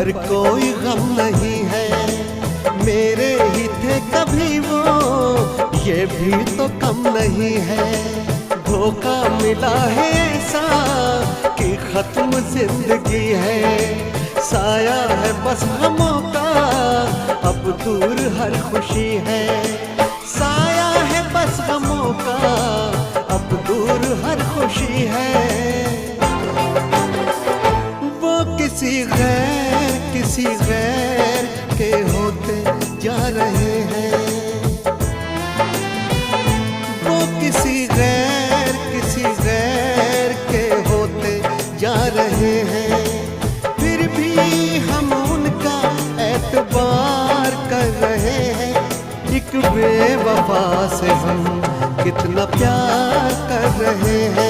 पर कोई गम नहीं है। मेरे ही थे कभी वो, ये भी तो कम नहीं है। धोखा मिला है ऐसा कि खत्म जिंदगी है। साया है बस गमों का, अब दूर हर खुशी है। साया है बस गमों का, अब दूर हर खुशी है। वो किसी गैर के होते जा रहे हैं। वो किसी गैर के होते जा रहे हैं। फिर भी हम उनका एतबार कर रहे हैं। एक बेवफा से हम कितना प्यार कर रहे हैं।